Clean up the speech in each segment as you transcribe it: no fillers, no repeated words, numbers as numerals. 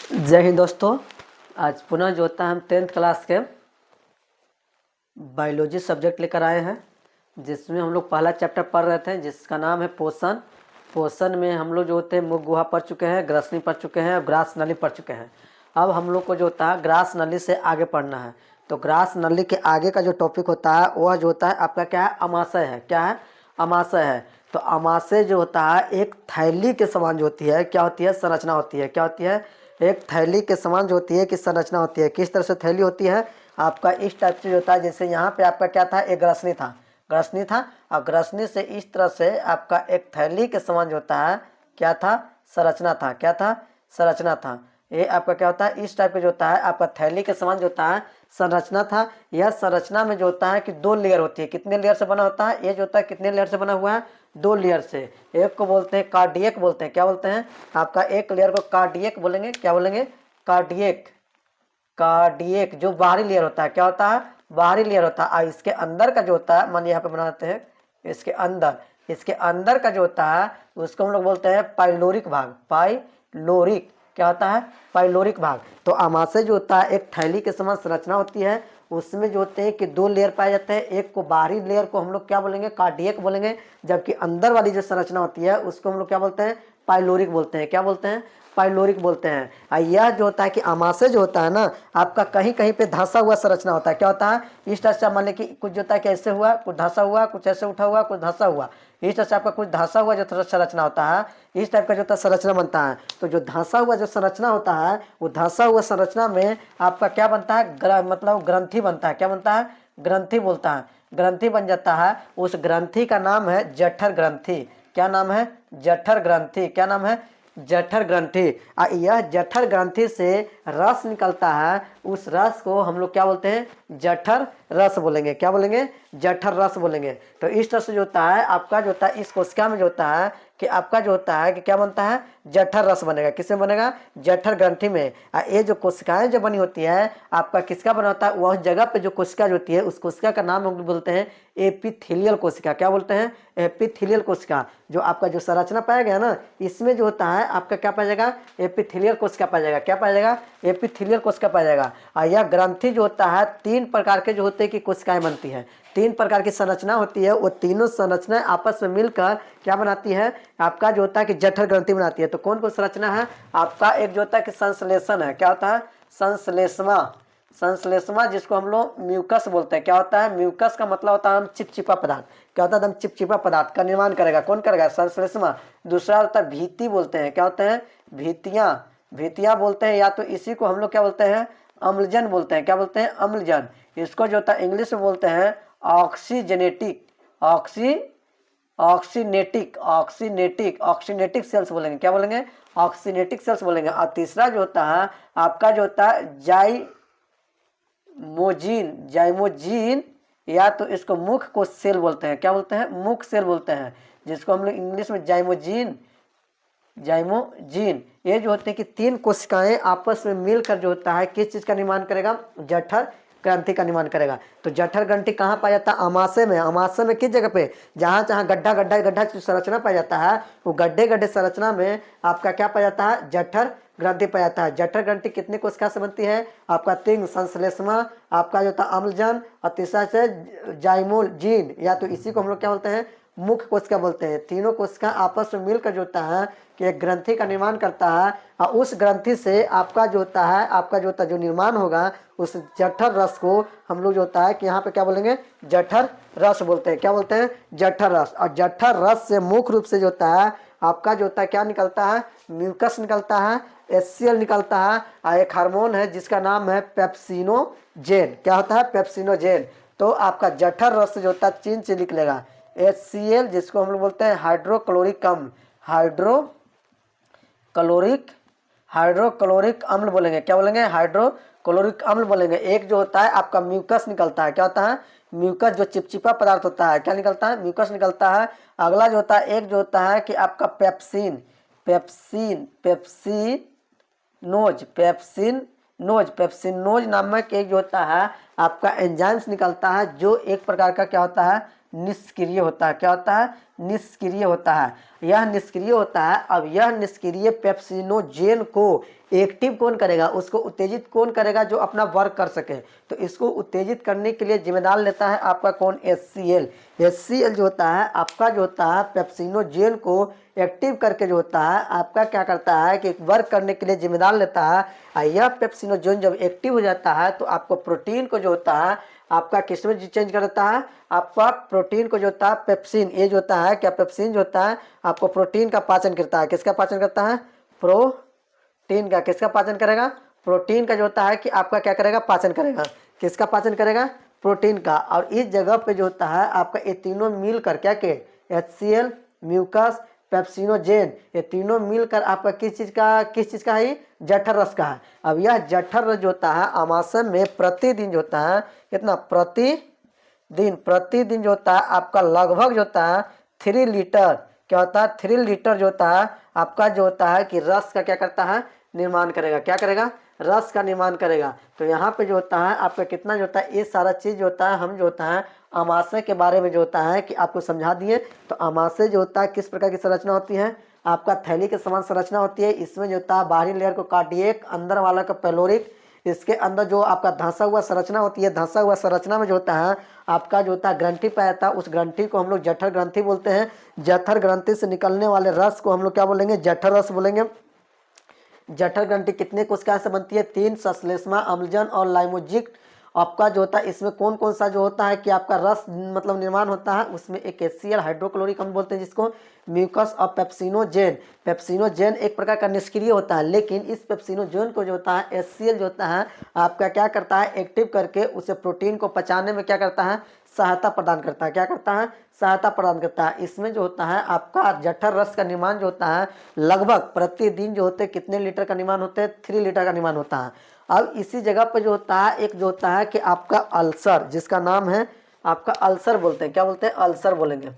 जय हिंद दोस्तों। आज पुनः जो होता है हम 10th क्लास के बायोलॉजी सब्जेक्ट लेकर आए हैं, जिसमें हम लोग पहला चैप्टर पढ़ रहे थे जिसका नाम है पोषण। पोषण में हम लोग जो होते हैं मुख गुहा पढ़ चुके हैं, ग्रसनी पढ़ चुके हैं और ग्रास नली पढ़ चुके हैं। अब हम लोग को जो होता है ग्रास नली से आगे पढ़ना है। तो ग्रास नली के आगे का जो टॉपिक होता है वह जो होता है आपका क्या है, अमाशय है। क्या है? अमाशय है। तो अमाशय जो होता है एक थैली के समान जो होती है, क्या होती है, संरचना होती है। क्या होती है? एक थैली के समान जो होती है कि संरचना होती है। किस तरह से थैली होती है? आपका इस टाइप से होता है, जैसे यहाँ पे आपका क्या था, एक ग्रसनी था। ग्रसनी था और ग्रसनी से इस तरह से आपका एक थैली के समान जो होता है क्या था, संरचना था। क्या था? संरचना था। ये आपका क्या होता है, इस टाइप का जो होता है आपका थैली के समान जो होता है संरचना था। यह संरचना में जो होता है कि 2 लेयर होती है। कितने लेयर से बना होता है? ये जो होता है कितने लेयर से बना हुआ है? 2 लेयर से। एक को बोलते हैं कार्डियक बोलते हैं। क्या बोलते हैं? आपका एक लेयर को कार्डियक बोलेंगे। क्या बोलेंगे? कार्डियक। कार्डियक जो बाहरी लेयर होता है, क्या होता है, बाहरी लेयर होता है। और इसके अंदर का जो होता है, मान यहाँ पे बनाते हैं, इसके अंदर का जो होता है उसको हम लोग बोलते हैं पाइलोरिक भाग। पाइलोरिक क्या होता है? पाइलोरिक भाग। तो अमाशय जो होता है एक थैली के समान संरचना होती है। उसमें जो होते हैं कि 2 लेयर पाए जाते हैं। एक को बाहरी लेयर को हम लोग क्या बोलेंगे, कार्डियक बोलेंगे, जबकि अंदर वाली जो संरचना होती है उसको हम लोग क्या बोलते हैं, पाइलोरिक बोलते हैं। क्या बोलते हैं? पाइलोरिक बोलते हैं। और यह जो होता है कि अमाशय जो होता है ना आपका कहीं कहीं पे धंसा हुआ संरचना होता है। क्या होता है? इस तरह से मान लें कि कुछ जो होता है कि ऐसे हुआ, कुछ धंसा हुआ, कुछ ऐसे उठा हुआ, कुछ धंसा हुआ। इस तरह से आपका कुछ धंसा हुआ जो संरचना होता है, इस टाइप का जो होता है संरचना बनता है। तो जो धंसा हुआ जो संरचना होता है वो धंसा हुआ संरचना में आपका क्या बनता है, मतलब ग्रंथि बनता है। क्या बनता है? ग्रंथि बोलता है। ग्रंथि बन जाता है। उस ग्रंथि का नाम है जठर ग्रंथि। क्या नाम है? जठर ग्रंथि। क्या नाम है? जठर ग्रंथि। यह जठर ग्रंथि से रस निकलता है। उस रस को हम लोग क्या बोलते हैं, जठर रस बोलेंगे। क्या बोलेंगे? जठर रस बोलेंगे। तो इस तरह से जो होता है आपका जो होता है इस कोशिका में जो होता है कि आपका जो होता है कि क्या बनता है, जठर रस बनेगा। किसमें बनेगा? जठर ग्रंथि में। ये जो कोशिकाएं जो बनी होती है आपका किसका बना होता है, वह जगह पे जो कोशिका जो होती है उस कोशिका का नाम हम बोलते हैं एपिथेलियल कोशिका। क्या बोलते हैं? एपिथेलियल कोशिका। जो आपका जो संरचना पाया गया ना इसमें जो होता है आपका क्या पाया जाएगा, एपिथेलियल कोशिका पाया जाएगा। क्या पाया जाएगा? एपिथेलियल कोशिका पाया जाएगा। और यह ग्रंथि जो होता है 3 प्रकार के जो होते हैं कि कोशिकाएं बनती हैं। 3 प्रकार की संरचना होती है। वो तीनों संरचनाएं आपस में मिलकर क्या बनाती है, आपका जो होता है कि जठर ग्रंथि बनाती है। तो कौन कौन संरचना है आपका, एक जो होता है कि संश्लेषण है। क्या होता है? संश्लेषमा। संश्लेषमा जिसको हम लोग म्यूकस बोलते हैं। क्या होता है? म्यूकस का मतलब होता है हम चिपचिपा पदार्थ। क्या होता है? हम चिपचिपा पदार्थ का निर्माण करेगा। कौन करेगा? संश्लेषमा। दूसरा होता है भीति बोलते हैं। क्या होते हैं? भीतियाँ। भीतियाँ बोलते हैं, या तो इसी को हम लोग क्या बोलते हैं, अम्लजन बोलते हैं। क्या बोलते हैं? अम्लजन। इसको जो होता है इंग्लिश में बोलते हैं ऑक्सीजेनेटिक। ऑक्सीनेटिक सेल्स बोलेंगे। क्या बोलेंगे? ऑक्सीनेटिक सेल्स बोलेंगे। और तीसरा जो होता है आपका जो होता है जाइमोजीन, या तो इसको मुख को सेल बोलते हैं। क्या बोलते हैं? मुख सेल बोलते हैं, जिसको हम लोग इंग्लिश में जाइमोजीन। ये जो होते हैं कि 3 कोशिकाएं आपस में मिलकर जो होता है किस चीज का निर्माण करेगा, जठर ग्रंथि का निर्माण करेगा। तो जठर ग्रंथि कहाँ पाया जाता है? अमाशय में। अमाशय में किस जगह पे, जहाँ जहाँ गड्ढा गड्ढा गड्ढा संरचना पाया जाता है वो गड्ढे गड्ढे संरचना में आपका क्या पाया जाता है, जठर ग्रंथि पाया जाता है। जठर ग्रंथि कितनी कोशिका से बनती है आपका? 3, संश्लेषमा, आपका जो होता है अम्लजन, और तीसरा से जाइमोजीन, या तो इसी को हम लोग क्या बोलते हैं, मुख्य कोशिका बोलते हैं। तीनों कोशिका आपस में मिलकर जो होता है कि एक ग्रंथि का निर्माण करता है। और उस ग्रंथि से आपका जो होता है जो निर्माण होगा उस जठर रस को हम लोग जो होता है कि यहाँ पे क्या बोलेंगे, जठर रस बोलते हैं। क्या बोलते हैं? जठर रस। और जठर रस से मुख्य रूप से जो होता है आपका जो होता है क्या निकलता है, म्यूकस निकलता है, HCl निकलता है, और एक हार्मोन है जिसका नाम है पेप्सिनोजेन। क्या होता है? पेप्सिनोजेन। तो आपका जठर रस जो होता है चीन से निकलेगा HCl, जिसको हम लोग बोलते हैं हाइड्रोक्लोरिक अम्ल। हाइड्रोक्लोरिक अम्ल बोलेंगे। क्या बोलेंगे? हाइड्रोक्लोरिक अम्ल बोलेंगे। एक जो होता है आपका म्यूकस निकलता है। क्या होता है? म्यूकस जो चिपचिपा पदार्थ होता है, क्या निकलता है? म्यूकस निकलता है। अगला जो होता है एक जो होता है कि आपका पेप्सिनोज नामक एक जो होता है आपका एंजाइम्स निकलता है, जो एक प्रकार का क्या होता है, निष्क्रिय होता है। क्या होता है? निष्क्रिय होता है। यह निष्क्रिय होता है। अब यह निष्क्रिय पेप्सिनोजेन को एक्टिव कौन करेगा? उसको उत्तेजित कौन करेगा? जो अपना वर्क कर सके। तो इसको उत्तेजित करने के लिए जिम्मेदार लेता है आपका कौन? HCl। HCl जो होता है आपका जो होता है पेप्सिनोजेन को एक्टिव करके जो होता है आपका क्या करता है कि वर्क करने के लिए जिम्मेदार लेता है। यह पेप्सिनोजेन जब एक्टिव हो जाता है तो आपको प्रोटीन को जो होता है आपका किस में चेंज कर देता है? आपका प्रोटीन को जो होता है पेप्सिन, ये जो होता है क्या पेप्सिन जो होता है आपको प्रोटीन का पाचन करता है। किसका पाचन करता है? प्रोटीन का। किसका पाचन करेगा? प्रोटीन का जो होता है कि आपका क्या करेगा? पाचन करेगा। किसका पाचन करेगा? प्रोटीन का। और इस जगह पे जो होता है आपका ये तीनों मिलकर क्या के HCl, म्यूकस, पेप्सिनोजेन, ये तीनों मिलकर आपका किस चीज़ का है? जठर रस का है। अब यह जठर रस जो होता है आमाशय में प्रतिदिन जो होता है कितना? प्रतिदिन जो होता है आपका लगभग जो होता है 3 लीटर। क्या होता है? 3 लीटर जो होता है आपका जो होता है कि रस का क्या करता है? निर्माण करेगा। क्या करेगा? रस का निर्माण करेगा। तो यहाँ पे जो होता है आपका कितना जो होता है ये सारा चीज़ जो होता है हम जो होता है आमाशय के बारे में जो होता है कि आपको समझा दिए। तो आमाशय जो होता है किस प्रकार की संरचना होती है? आपका थैली के समान संरचना होती है। इसमें जो होता है बाहरी लेयर को कार्डियक, अंदर वाला का पेलोरिक, इसके अंदर जो आपका धंसा हुआ संरचना होती है, धंसा हुआ संरचना में जो होता है आपका जो होता है ग्रंथि पाया जाता है। उस ग्रंथि को हम लोग जठर ग्रंथि बोलते हैं। जठर ग्रंथि से निकलने वाले रस को हम लोग क्या बोलेंगे? जठर रस बोलेंगे। जठर ग्रंथि कितने कोशिका से बनती है? 3, संश्लेषमा, अम्लजन और लाइमोजिक। आपका जो होता है इसमें कौन कौन सा जो होता है कि आपका रस मतलब निर्माण होता है? उसमें एक HCl हाइड्रोक्लोरिक अम्ल बोलते हैं जिसको, म्यूकस और पेप्सिनोजेन। पेप्सिनोजेन एक प्रकार का निष्क्रिय होता है, लेकिन इस पेप्सिनोजेन को जो होता है HCl जो होता है आपका क्या करता है? एक्टिव करके उसे प्रोटीन को पचाने में क्या करता है? सहायता प्रदान करता है। क्या करता है? सहायता प्रदान करता है। इसमें जो होता है आपका जठर रस का निर्माण जो होता है लगभग प्रतिदिन जो होते हैं कितने लीटर का निर्माण होते हैं? 3 लीटर का निर्माण होता है। अब इसी जगह पर जो होता है एक जो होता है कि आपका अल्सर, जिसका नाम है आपका अल्सर बोलते हैं। क्या बोलते हैं? अल्सर बोलेंगे।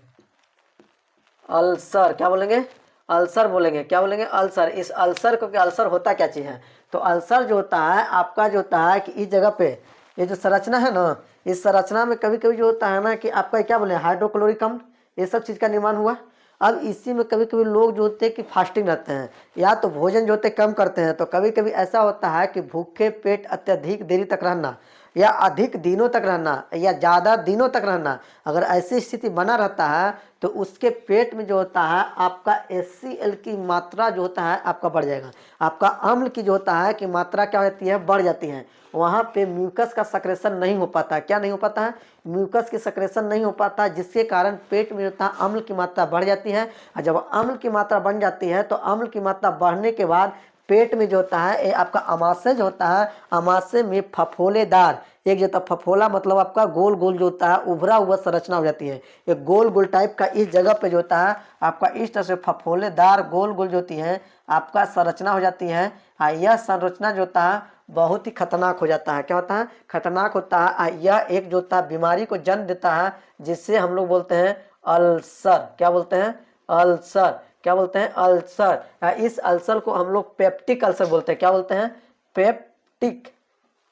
अल्सर क्या बोलेंगे? अल्सर बोलेंगे। क्या बोलेंगे? अल्सर। इस अल्सर को क्या अल्सर होता क्या चीज़ है? तो अल्सर जो होता है आपका जो होता है कि इस जगह पे ये जो संरचना है ना, इस संरचना में कभी कभी जो होता है ना कि आपका क्या बोले हाइड्रोक्लोरिक अम्ल, ये सब चीज़ का निर्माण हुआ। अब इसी में कभी कभी लोग जो होते हैं कि फास्टिंग रहते हैं या तो भोजन जो होते कम करते हैं। तो कभी कभी ऐसा होता है कि भूखे पेट अत्यधिक देरी तक रहना या अधिक दिनों तक रहना या ज़्यादा दिनों तक रहना, अगर ऐसी स्थिति बना रहता है तो उसके पेट में जो होता है आपका HCl की मात्रा जो होता है आपका बढ़ जाएगा। आपका अम्ल की जो होता है कि मात्रा क्या होती है? बढ़ जाती है। वहाँ पे म्यूकस का सक्रेशन नहीं हो पाता। क्या नहीं हो पाता है? म्यूकस की सक्रेशन नहीं हो पाता, जिसके कारण पेट में होता है अम्ल की मात्रा बढ़ जाती है। और जब अम्ल की मात्रा बढ़ जाती है तो अम्ल की मात्रा बढ़ने के बाद पेट में जो होता है ये आपका आमाशय जो होता है, आमाशय में फफोलेदार एक जो होता है फफोला मतलब आपका गोल गोल जो होता है उभरा हुआ संरचना हो जाती है। एक गोल गोल टाइप का इस जगह पे जो होता है आपका इस तरह से फफोलेदार गोल गोल जो होती है आपका संरचना हो जाती है। यह संरचना जो होता है बहुत ही खतरनाक हो जाता है। क्या होता है? खतरनाक होता है। यह एक जो होता है बीमारी को जन्म देता है जिससे हम लोग बोलते हैं अल्सर। क्या बोलते हैं? अल्सर। क्या बोलते हैं? अल्सर। इस अल्सर को हम लोग पेप्टिक अल्सर बोलते हैं। क्या बोलते हैं? पेप्टिक।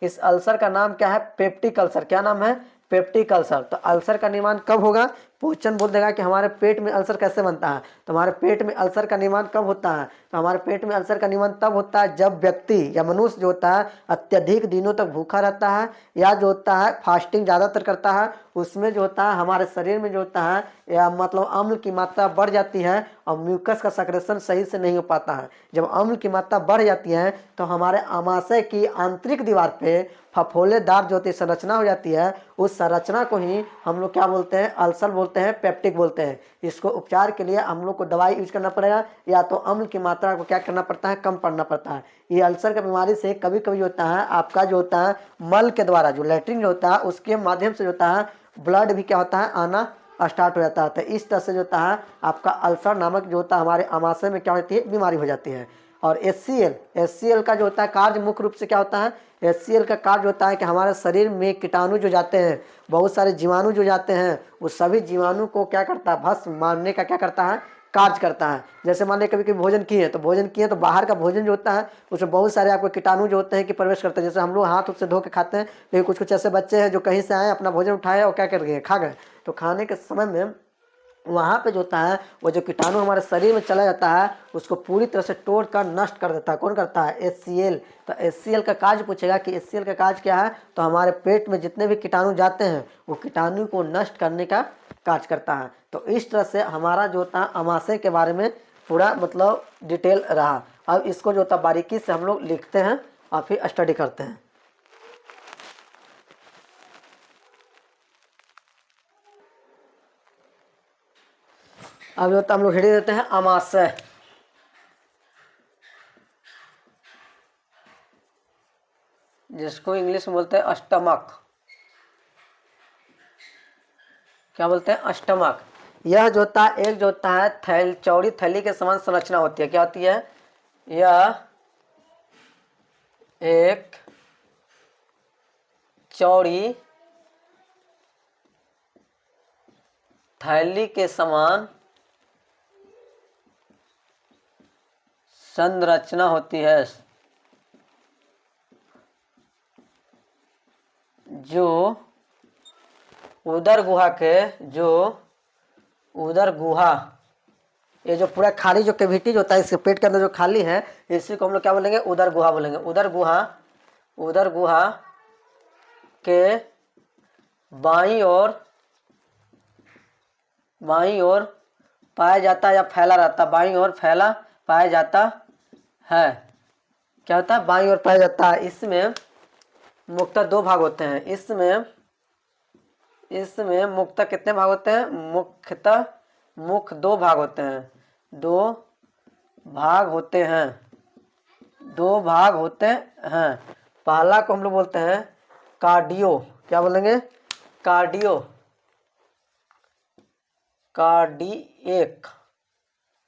इस अल्सर का नाम क्या है? Peptic ulcer. क्या नाम है? Peptic ulcer. तो अल्सर का निर्माण कब होगा? क्वेश्चन बोल देगा कि हमारे पेट में अल्सर कैसे बनता है। तो हमारे पेट में अल्सर का निर्माण कब होता है? तो हमारे पेट में अल्सर का निर्माण तब होता है जब व्यक्ति या मनुष्य जो होता है अत्यधिक दिनों तक भूखा रहता है या जो होता है फास्टिंग ज़्यादातर करता है। उसमें जो होता है हमारे शरीर में जो होता है या मतलब अम्ल की मात्रा बढ़ जाती है और म्यूकस का सक्रेशन सही से नहीं हो पाता है। जब अम्ल की मात्रा बढ़ जाती है तो हमारे आमाशय की आंतरिक दीवार पे फफोलेदार जो होती है संरचना हो जाती है। उस संरचना को ही हम लोग क्या बोलते हैं? अल्सर बोलते हैं, पेप्टिक बोलते हैं। इसको उपचार के लिए हम लोग को दवाई यूज करना पड़ेगा या तो अम्ल की मात्रा को क्या करना पड़ता है? कम करना पड़ता है। ये अल्सर की बीमारी से कभी कभी होता है आपका जो होता है मल के द्वारा जो लैट्रिन जो होता है उसके माध्यम से जो होता है ब्लड भी क्या होता है? आना स्टार्ट हो जाता है। तो इस तरह से जो होता है आपका अल्सर नामक जो होता है हमारे आमाशय में क्या होती है? बीमारी हो जाती है। और HCl का जो होता है कार्य मुख्य रूप से क्या होता है? HCl का कार्य होता है कि हमारे शरीर में कीटाणु जो जाते हैं, बहुत सारे जीवाणु जो जाते हैं, उस सभी जीवाणु को क्या करता है? भस्म मारने का क्या करता है? कार्य करता है। जैसे मान लीजिए कभी कभी भोजन किए तो बाहर का भोजन जो होता है उसमें बहुत सारे आपको कीटाणु जो होते हैं कि प्रवेश करते हैं। जैसे हम लोग हाथ से धो के खाते हैं, लेकिन कुछ कुछ ऐसे बच्चे हैं जो कहीं से आए, अपना भोजन उठाए और क्या कर गए, खा गए। तो खाने के समय में वहाँ पे जो होता है वो जो कीटाणु हमारे शरीर में चला जाता है उसको पूरी तरह से तोड़ कर नष्ट कर देता है। कौन करता है? HCl। तो HCl का कार्य पूछेगा कि HCl का कार्य क्या है, तो हमारे पेट में जितने भी कीटाणु जाते हैं वो कीटाणु को नष्ट करने का कार्य करता है। तो इस तरह से हमारा जो होता है अमाशय के बारे में पूरा मतलब डिटेल रहा। अब इसको जो होता है बारीकी से हम लोग लिखते हैं और फिर स्टडी करते हैं। अब जो होता है हम लोग हेडिंग देते हैं अमाशय। जिसको इंग्लिश में बोलते हैं स्टमक। क्या बोलते हैं? स्टमक। यह जो होता है एक जो होता है चौड़ी थैली के समान संरचना होती है। क्या होती है? यह एक चौड़ी थैली के समान संरचना होती है जो उदर गुहा ये जो पूरा खाली जो कैविटी जो होता है इसके पेट के अंदर जो खाली है इसी को हम लोग क्या बोलेंगे? उदर गुहा बोलेंगे। उदर गुहा के बाईं ओर पाया जाता है या फैला रहता है, बाईं ओर फैला पाया जाता है। क्या होता है? बाईं ओर पाया जाता है। इसमें मुख्यतः दो भाग होते हैं। इसमें मुख्यतः कितने भाग होते हैं? मुख्य दो भाग होते हैं। दो भाग होते हैं। पहला को हम लोग बोलते हैं कार्डियो। क्या बोलेंगे? कार्डियक।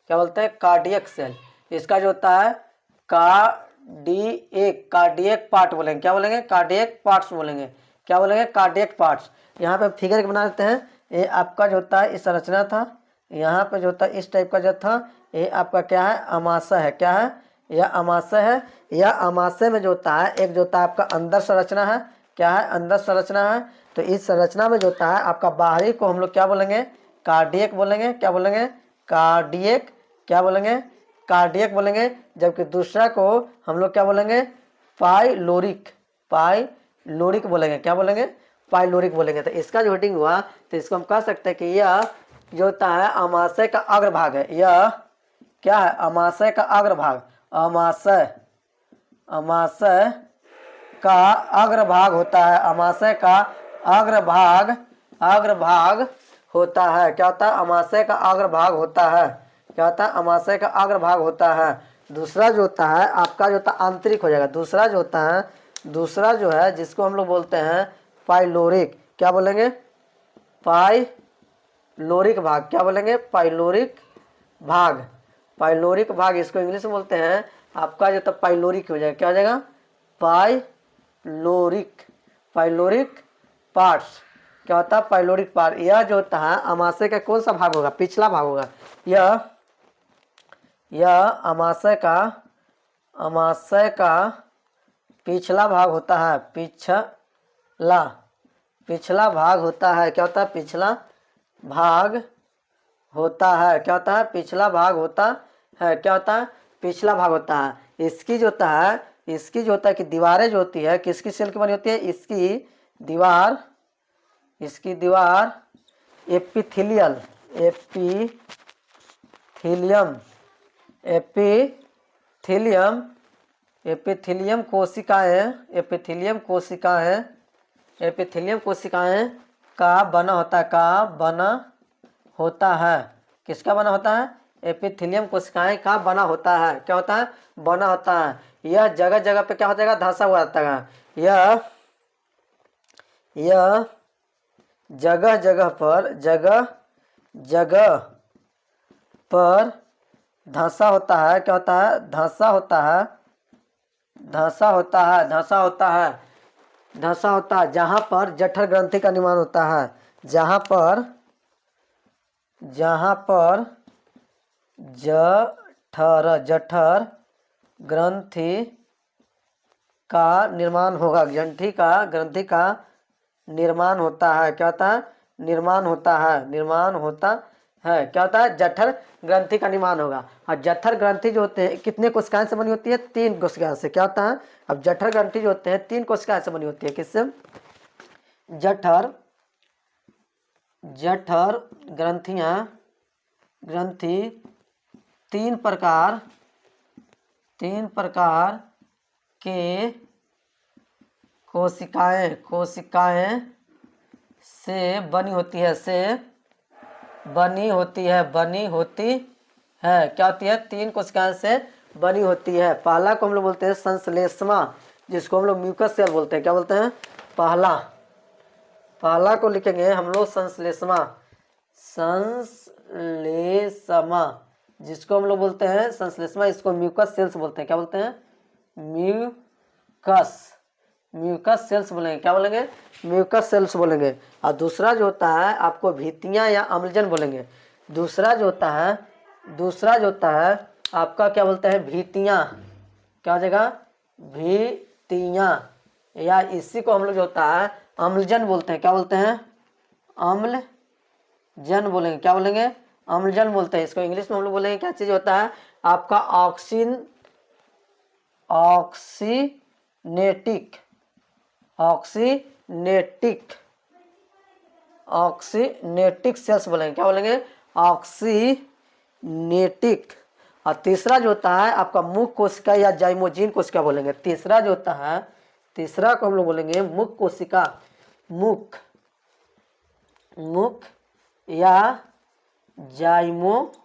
क्या बोलते हैं? Cardiac cell. इसका जो होता है कार्डियक पार्ट बोलेंगे। क्या बोलेंगे? कार्डियक पार्ट्स बोलेंगे। क्या बोलेंगे? Cardiac parts. यहाँ पे फिगर बना देते हैं। ये आपका जो होता है इस संरचना था, यहाँ पे जो होता है इस टाइप का जो था ये आपका क्या है? अमाशय है। क्या है? यह अमाशय है। यह अमाशय में जो होता है एक जो होता है आपका अंदर संरचना है। क्या है? अंदर संरचना है। तो इस संरचना में जो होता है आपका बाहरी को हम लोग क्या बोलेंगे? कार्डियक बोलेंगे। क्या बोलेंगे? कार्डियक। क्या बोलेंगे? कार्डियक बोलेंगे। जबकि दूसरा को हम लोग क्या बोलेंगे? पाइलोरिक बोलेंगे। क्या बोलेंगे? पाइलोरिक बोलेंगे। तो इसका जो हेडिंग हुआ तो इसको हम कह सकते हैं कि यह जो होता है अमाशय का अग्रभाग है। यह क्या है? अमाशय का अग्रभाग। अमाशय का अग्रभाग होता है। अमाशय का अग्रभाग होता है। क्या होता है? अमाशय का अग्रभाग होता है। क्या होता है? अमाशय का अग्रभाग होता है। दूसरा जो होता है आपका जो होता है आंतरिक हो जाएगा। दूसरा जो है जिसको हम लोग बोलते हैं पाइलोरिक। क्या बोलेंगे? पाइलोरिक भाग। क्या बोलेंगे? पाइलोरिक भाग। इसको इंग्लिश में बोलते हैं आपका जो होता है पाइलोरिक हो जाएगा। क्या हो जाएगा? Pyloric parts. क्या होता है? Pyloric part. यह जो होता है अमाशय का कौन सा भाग होगा? पिछला भाग होगा। यह अमाशय का पिछला भाग होता है। पिछला भाग होता है। क्या होता है? पिछला भाग होता है। क्या होता है? पिछला भाग होता है। क्या होता है? पिछला भाग होता है। इसकी जो होता है कि दीवारें जो होती है किसकी सेल की बनी होती है? इसकी दीवार एपिथेलियम कोशिकाएं का बना होता है। किसका बना होता है? एपिथेलियम कोशिकाएं का बना होता है। क्या होता है? बना होता है। यह जगह जगह पे क्या हो जाएगा? धंसा हुआ रहता है। यह जगह जगह पर धंसा होता है। क्या होता है? धंसा होता है जहां पर जठर ग्रंथि का निर्माण होता है। जहां पर जठर ग्रंथि का निर्माण होगा। ग्रंथि का निर्माण होता है। क्या होता है? निर्माण होता है। निर्माण होता है। क्या होता है? जठर ग्रंथि का निर्माण होगा। और जठर ग्रंथि जो होते हैं कितने कोशिकाएं से बनी होती है? 3 कोशिकाएं से। क्या होता है? अब जठर ग्रंथि जो होते हैं 3 कोशिकाएं से बनी होती है। किससे? जठर ग्रंथि 3 प्रकार के कोशिकाएं से बनी होती है। क्या होती है? 3 कोशिकाएं से बनी होती है। पहला को हम लोग बोलते हैं संश्लेषमा, जिसको हम लोग म्यूकस सेल बोलते हैं। क्या बोलते हैं? पहला को लिखेंगे हम लोग संश्लेषमा, जिसको हम लोग बोलते हैं संश्लेषमा, इसको म्यूकस सेल्स बोलते हैं। क्या बोलते हैं? म्यूकस सेल्स बोलेंगे। क्या बोलेंगे? म्यूकस सेल्स बोलेंगे। और दूसरा जो होता है आपको भित्तियां या अम्लजन बोलेंगे। दूसरा जो होता है आपका क्या बोलते हैं? भित्तियां। क्या हो जाएगा? भित्तियां, या इसी को हम लोग जो होता है अम्लजन बोलते हैं। क्या बोलते हैं? अम्लजन बोलेंगे। क्या बोलेंगे? अम्लजन बोलते हैं। इसको इंग्लिश में हम लोग बोलेंगे क्या चीज होता है? आपका ऑक्सीनेटिक सेल्स बोलेंगे। क्या बोलेंगे? ऑक्सीनेटिक। और तीसरा जो होता है आपका मुख कोशिका या जाइमोजीन कोशिका बोलेंगे। तीसरा को हम लोग बोलेंगे मुख कोशिका। मुख या जाइमोजीन।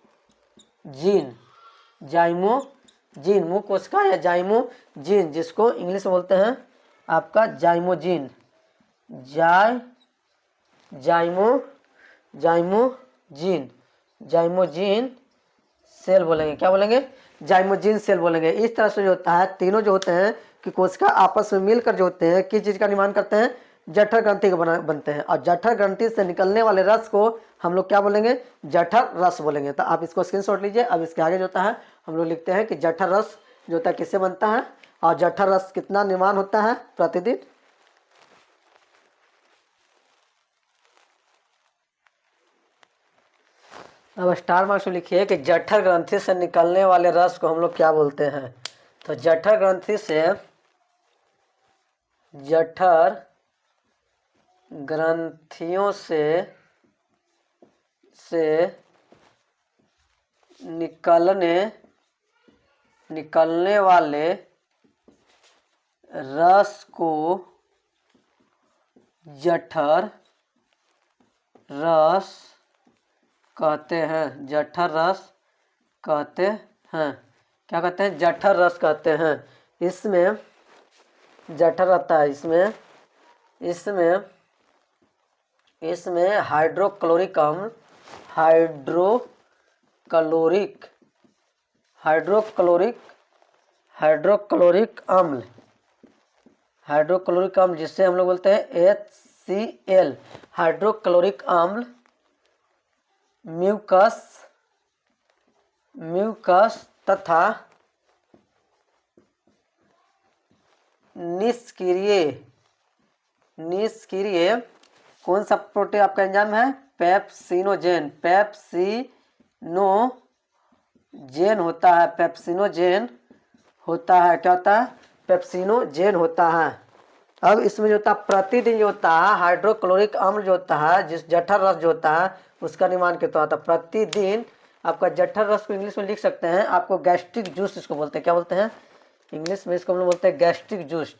मुख कोशिका या जाइमोजीन, जिसको इंग्लिश में बोलते हैं आपका जाइमोजीन। जाइमोजीन सेल बोलेंगे। क्या बोलेंगे? जाइमोजीन सेल बोलेंगे। इस तरह से जो होता है तीनों जो होते हैं कि कोशिका आपस में मिलकर जो होते हैं किस चीज का निर्माण करते हैं? जठर ग्रंथि के बनते हैं। और जठर ग्रंथि से निकलने वाले रस को हम लोग क्या बोलेंगे? जठर रस बोलेंगे। तो आप इसको स्क्रीनशॉट लीजिए। अब इसके आगे जो होता है हम लोग लिखते हैं कि जठर रस जो होता है किससे बनता है और जठर रस कितना निर्माण होता है प्रतिदिन। अब स्टार मार्क्स में लिखिए कि जठर ग्रंथि से निकलने वाले रस को हम लोग क्या बोलते हैं? तो जठर ग्रंथियों से निकलने वाले रस को जठर रस कहते हैं। जठर रस कहते हैं। क्या कहते हैं? जठर रस कहते हैं। इसमें जठर रहता है। इसमें हाइड्रोक्लोरिक अम्ल जिससे हम लोग बोलते हैं HCl, हाइड्रोक्लोरिक अम्ल, म्यूकस तथा निष्क्रिय कौन सा प्रोटीन आपका एंजाइम है? पेप्सिनोजेन होता है। क्या होता है? पेप्सिनोजेन होता है। अब इसमें जो होता है प्रतिदिन जो होता है हाइड्रोक्लोरिक अम्ल जो होता है, जिस जठर रस जो होता है उसका निर्माण कितना होता है? प्रतिदिन आपका जठर रस को इंग्लिश में लिख सकते हैं आपको गैस्ट्रिक जूस इसको बोलते हैं। क्या बोलते हैं? इंग्लिश में इसको हम लोग बोलते हैं गैस्ट्रिक जूस।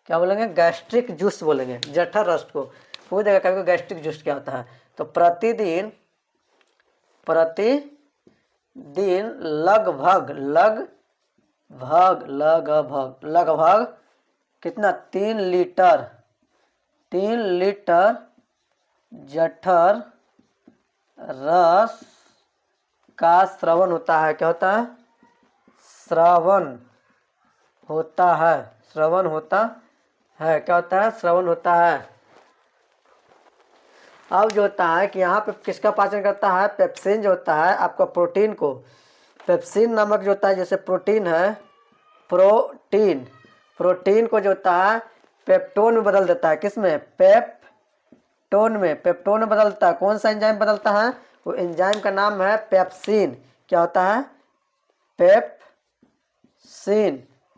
क्या बोलेंगे? गैस्ट्रिक जूस बोलेंगे। जठर रस को पूछ देगा कभी गैस्ट्रिक जूस क्या होता है। तो प्रतिदिन लगभग कितना? 3 लीटर जठर रस का स्रवण होता है। क्या होता है? स्रवण होता है, क्या होता है, स्रवन होता है। अब जो होता है कि यहाँ पे किसका पाचन करता है, पेप्सिन जो होता है आपका प्रोटीन को, पेप्सिन नामक जो होता है, जैसे प्रोटीन है, प्रोटीन को जो होता है पेप्टोन में बदल देता है। किस में, पेप्टोन में बदलता है। कौन सा एंजाइम बदलता है, वो एंजाइम का नाम है पेप्सिन। क्या होता है,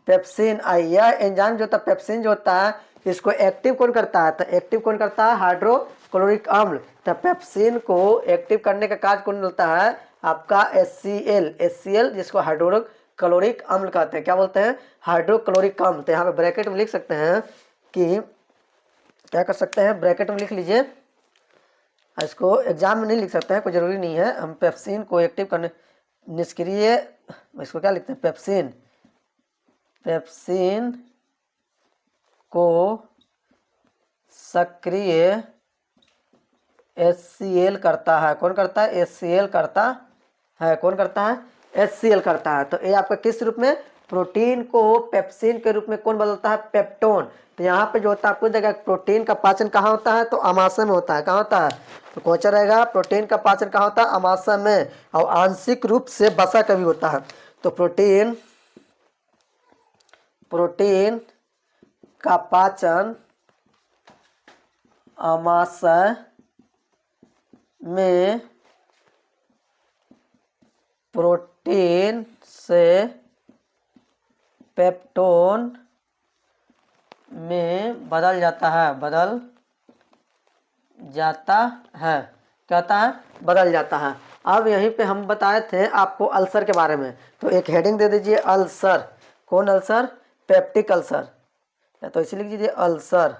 पेप्सिन आई। यह एंजाइम जो होता है पेप्सिन जो होता है, इसको एक्टिव कौन करता है, तो एक्टिव कौन करता है, हाइड्रोक्लोरिक अम्ल। तो पेप्सिन को एक्टिव करने का कार्य कौन मिलता है, आपका HCl, जिसको हाइड्रोक्लोरिक अम्ल कहते हैं। क्या बोलते हैं, हाइड्रोक्लोरिक अम्ल। तो यहाँ पे ब्रैकेट में लिख सकते हैं कि, क्या कर सकते हैं, ब्रैकेट में लिख लीजिए। इसको एग्जाम में नहीं लिख सकते हैं, कोई जरूरी नहीं है। हम पेप्सिन को एक्टिव करने, निष्क्रिय, इसको क्या लिखते हैं, पेप्सिन को सक्रिय HCl करता है। कौन करता है, HCl करता है। कौन करता है, HCl करता है। तो ये आपका किस रूप में, प्रोटीन को पेप्सिन के रूप में कौन बदलता है, पेप्टोन। तो यहाँ पे जो होता है आपको देखा, प्रोटीन का पाचन कहाँ होता है, तो अमाशय में होता है। कहाँ होता है, तो क्वेश्चन रहेगा प्रोटीन का पाचन कहाँ होता है, अमाशय में, और आंशिक रूप से वसा का भी होता है। तो प्रोटीन का पाचन अमाशय में, प्रोटीन से पेप्टोन में बदल जाता है। क्या होता है, बदल जाता है। अब यहीं पे हम बताए थे आपको अल्सर के बारे में, तो एक हेडिंग दे दीजिए, अल्सर। कौन अल्सर, पेप्टिक अल्सर, या तो इसे लिख दीजिए अल्सर।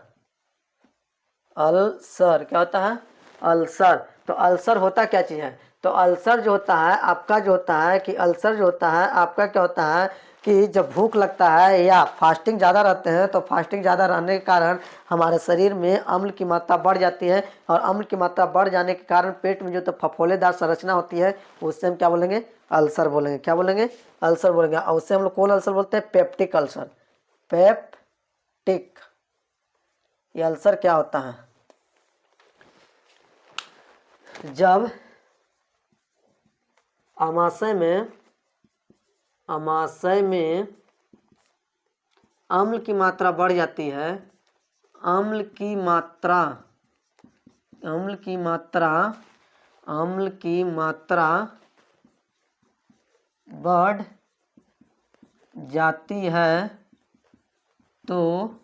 क्या होता है, अल्सर। तो अल्सर होता क्या चीज़ है, तो अल्सर जो होता है आपका, जो होता है कि अल्सर जो होता है आपका, क्या होता है कि जब भूख लगता है या फास्टिंग ज़्यादा रहते हैं, तो फास्टिंग ज़्यादा रहने के कारण हमारे शरीर में अम्ल की मात्रा बढ़ जाती है, और अम्ल की मात्रा बढ़ जाने के कारण पेट में जो तो फफोलेदार संरचना होती है, उससे हम क्या बोलेंगे, अल्सर बोलेंगे। क्या बोलेंगे, अल्सर बोलेंगे। और उससे हम लोग कौन अल्सर बोलते हैं, पेप्टिक अल्सर। पेप्टिक, ये अल्सर क्या होता है, जब अमाशय में अम्ल की मात्रा बढ़ जाती है, अम्ल की मात्रा बढ़ जाती है, तो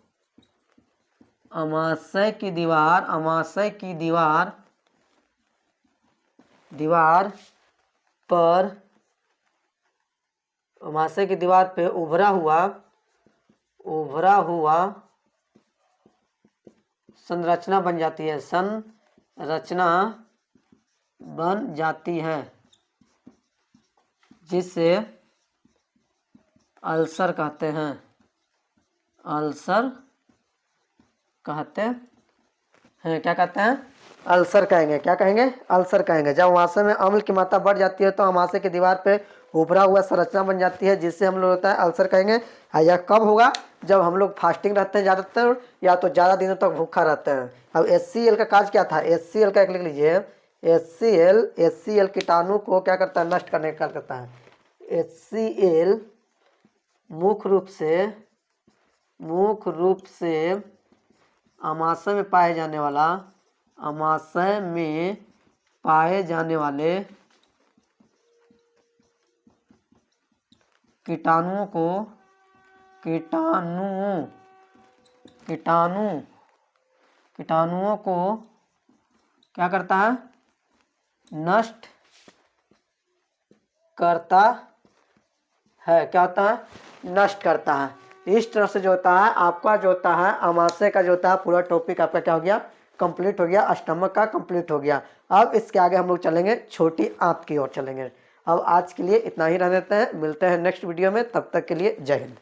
अमाशय की दीवार पे उभरा हुआ संरचना बन जाती है, जिसे अल्सर कहते हैं। क्या कहते हैं, अल्सर कहेंगे। क्या कहेंगे, अल्सर कहेंगे। जब अमाशय में अम्ल की मात्रा बढ़ जाती है, तो अमाशय की दीवार पे उभरा हुआ संरचना बन जाती है, जिससे हम लोग होता है अल्सर कहेंगे। यह कब होगा, जब हम लोग फास्टिंग रहते हैं ज़्यादातर, या तो ज़्यादा दिनों तक भूखा रहते हैं। अब HCl का कार्य क्या था, HCl का एक लिख लीजिए, HCl कीटाणु को क्या करता है, नष्ट करने का कार्य करता है। HCl मुख्य रूप से अमाशय में पाए जाने वाले कीटाणुओं को क्या करता है, नष्ट करता है। क्या होता है, नष्ट करता है। इस तरह से जो होता है आपका, जो होता है अमाशय का, जो होता है पूरा टॉपिक आपका क्या हो गया, कंप्लीट हो गया। स्टमक का कंप्लीट हो गया। अब इसके आगे हम लोग चलेंगे छोटी आंत की ओर चलेंगे। अब आज के लिए इतना ही रह देते हैं, मिलते हैं नेक्स्ट वीडियो में, तब तक के लिए जय हिंद।